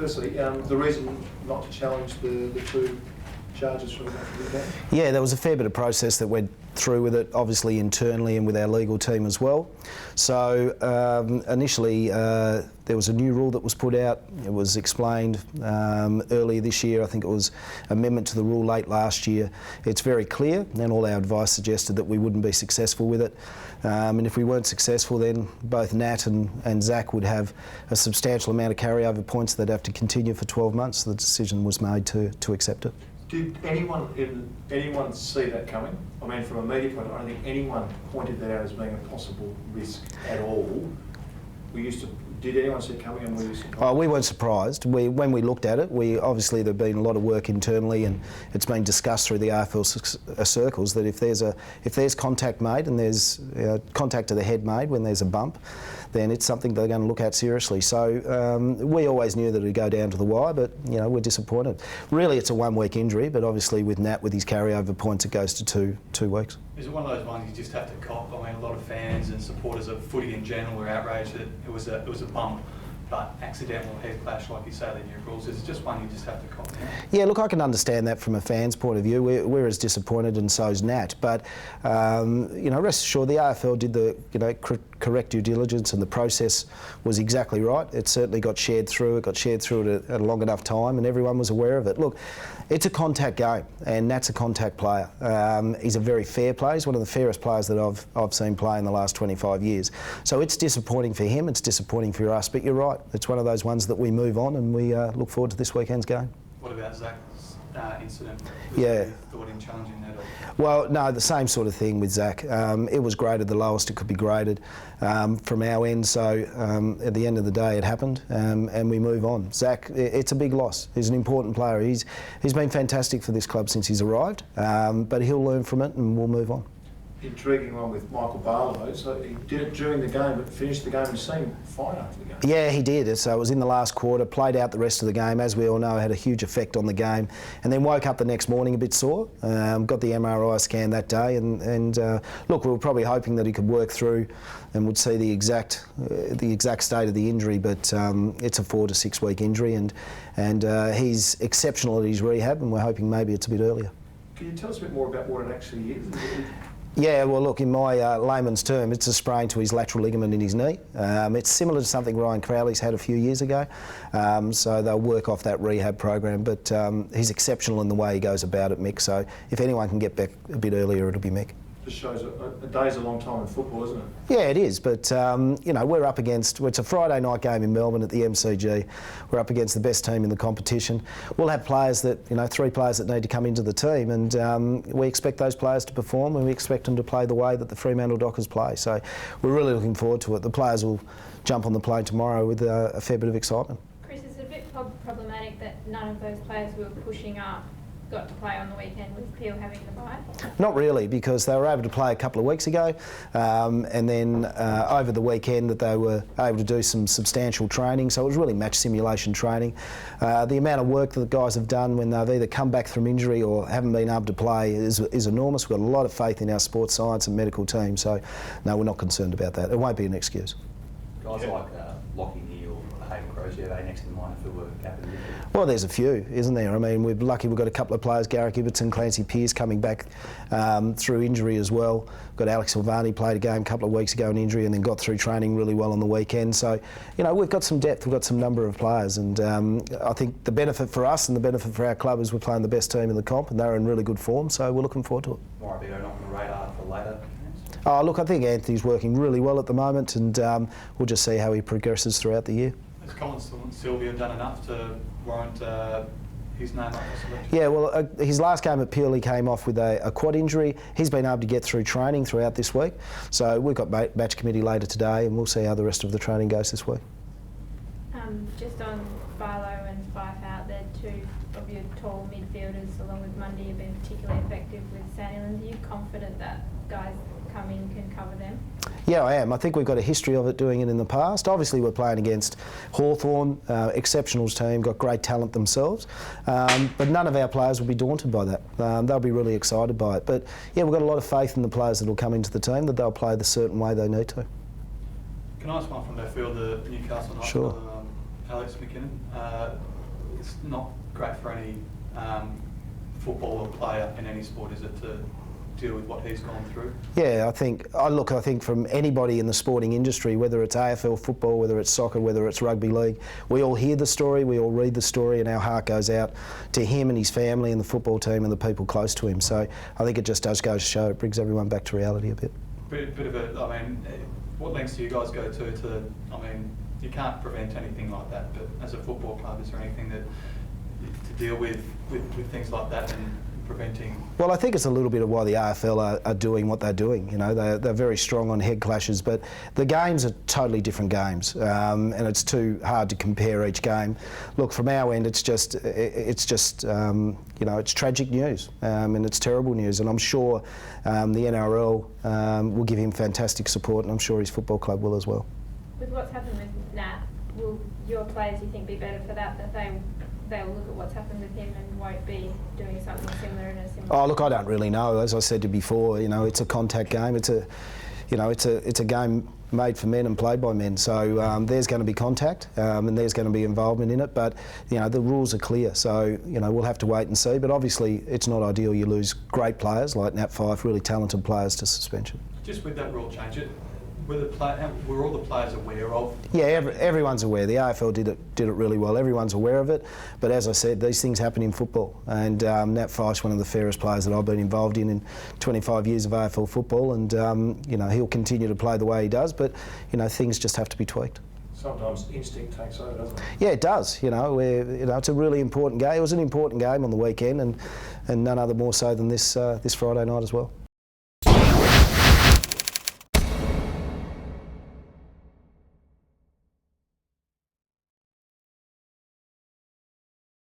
firstly, the reason not to challenge the two charges from the game? Yeah, there was a fair bit of process that went through with it, obviously internally and with our legal team as well. So initially there was a new rule that was put out. It was explained earlier this year. I think it was amendment to the rule late last year. It's very clear, and all our advice suggested that we wouldn't be successful with it. And if we weren't successful, then both Nat and Zach would have a substantial amount of carryover points they'd have to continue for 12 months. The decision was made to accept it. Did anyone see that coming? I mean, from a media point, I don't think anyone pointed that out as being a possible risk at all. Did anyone see it coming, and were you surprised? Oh, we weren't surprised. When we looked at it, obviously there'd been a lot of work internally, and it's been discussed through the AFL circles that if there's contact made and there's contact to the head made when there's a bump, then it's something they're going to look at seriously. So we always knew that it'd go down to the wire, but we're disappointed. Really, it's a 1 week injury, but obviously with Nat, with his carryover points, it goes to two weeks. Is it one of those ones you just have to cop? I mean, a lot of fans and supporters of footy in general were outraged that it was a bump, but accidental head clash, like you say, the new rules. Is it just one you just have to cop now? Yeah, look, I can understand that from a fan's point of view. We're as disappointed, and so's Nat. But rest assured, the AFL did the correct due diligence, and the process was exactly right. It certainly got shared through. It got shared through at a long enough time, and everyone was aware of it. Look, it's a contact game, and Nat's a contact player. He's a very fair player. He's one of the fairest players that I've seen play in the last 25 years. So it's disappointing for him. It's disappointing for us. But you're right. It's one of those ones that we move on, and we look forward to this weekend's game. What about Zach's incident? Yeah. Thought him challenging that? Well, no, the same sort of thing with Zach. It was graded the lowest it could be graded from our end, so at the end of the day it happened, and we move on. Zach, it's a big loss. He's an important player. He's been fantastic for this club since he's arrived, but he'll learn from it and we'll move on. Intriguing one with Michael Barlow. So he did it during the game, but finished the game and seemed fine after the game. Yeah, he did. So it was in the last quarter, played out the rest of the game. As we all know, had a huge effect on the game. And then woke up the next morning a bit sore. Got the MRI scan that day. And look, we were probably hoping that he could work through and would see the exact state of the injury. But it's a 4 to 6 week injury. And he's exceptional at his rehab, and we're hoping maybe it's a bit earlier. Can you tell us a bit more about what it actually is? Yeah, well, look, in my layman's term, it's a sprain to his lateral ligament in his knee. It's similar to something Ryan Crowley's had a few years ago, so they'll work off that rehab program. But he's exceptional in the way he goes about it, Mick. So if anyone can get back a bit earlier, it'll be Mick. Just shows a day's a long time in football, isn't it? Yeah, it is, but we're up against, it's a Friday night game in Melbourne at the MCG. We're up against the best team in the competition. We'll have players that, 3 players that need to come into the team, and we expect those players to perform, and we expect them to play the way that the Fremantle Dockers play. So we're really looking forward to it. The players will jump on the plane tomorrow with a fair bit of excitement. Chris, is it a bit problematic that none of those players who were pushing up got to play on the weekend with Peel having the bye? Not really, because they were able to play a couple of weeks ago, and then over the weekend that they were able to do some substantial training, so it was really match simulation training. The amount of work that the guys have done when they've either come back from injury or haven't been able to play is enormous. We've got a lot of faith in our sports science and medical team, so no, we're not concerned about that. It won't be an excuse. Guys like Lockie Neal, Hayden Crozier, are they next in line if we were captain? Well, there's a few, isn't there? I mean, we're lucky we've got a couple of players, Garrick Ibbotson, Clancy Pearce coming back through injury as well. We've got Alex Silvani, played a game a couple of weeks ago in injury and then got through training really well on the weekend. So, we've got some depth, we've got some number of players, and I think the benefit for us and the benefit for our club is we're playing the best team in the comp, and they're in really good form, so we're looking forward to it. Morabito not on the radar for later? Oh, look, I think Anthony's working really well at the moment, and we'll just see how he progresses throughout the year. Has Colin Sylvia done enough to warrant his name up for selection? Yeah, well, his last game at Peel, he came off with a quad injury. He's been able to get through training throughout this week. So we've got match committee later today, and we'll see how the rest of the training goes this week. Just on Barlow and Fyfe out there, 2 of your tall midfielders, along with Mundy, have been particularly effective with Sandilands. Are you confident that guys coming can cover them? Yeah, I am. I think we've got a history of it doing it in the past. Obviously, we're playing against Hawthorn, exceptional team, got great talent themselves, but none of our players will be daunted by that. They'll be really excited by it. But yeah, we've got a lot of faith in the players that will come into the team, that they'll play the certain way they need to. Can I ask one from left field, the Newcastle Knights? Sure. Alex McKinnon. it's not great for any footballer player in any sport, is it, to deal with what he's gone through? Yeah, I think from anybody in the sporting industry, whether it's AFL football, whether it's soccer, whether it's rugby league, we all hear the story, we all read the story, and our heart goes out to him and his family and the football team and the people close to him. So I think it just does go to show, it brings everyone back to reality a bit. Bit of a, I mean, what lengths do you guys go to, I mean, you can't prevent anything like that, but as a football club, is there anything that, to deal with things like that and preventing? Well, I think it's a little bit of why the AFL are doing what they're doing. You know, they're very strong on head clashes, but the games are totally different games, and it's too hard to compare each game. Look, from our end, it's just you know, it's tragic news, and it's terrible news, and I'm sure the NRL will give him fantastic support, and I'm sure his football club will as well. With what's happened with Nat, will your players, you think, be better for that they'll look at what's happened with him and won't be doing something similar in a similar... Oh, look, I don't really know. As I said to you before, you know, it's a contact game. It's a game made for men and played by men. So there's going to be contact and there's going to be involvement in it. But you know, the rules are clear. So you know, we'll have to wait and see. But obviously, it's not ideal. You lose great players like Nat Fyfe, really talented players, to suspension. Just with that rule change, were all the players aware of? Yeah, everyone's aware. The AFL did it really well. Everyone's aware of it. But as I said, these things happen in football. And Nat Fyfe's one of the fairest players that I've been involved in 25 years of AFL football. And you know, he'll continue to play the way he does. But you know, things just have to be tweaked. Sometimes instinct takes over, doesn't it? Yeah, it does. You know, it's a really important game. It was an important game on the weekend, and none other more so than this Friday night as well.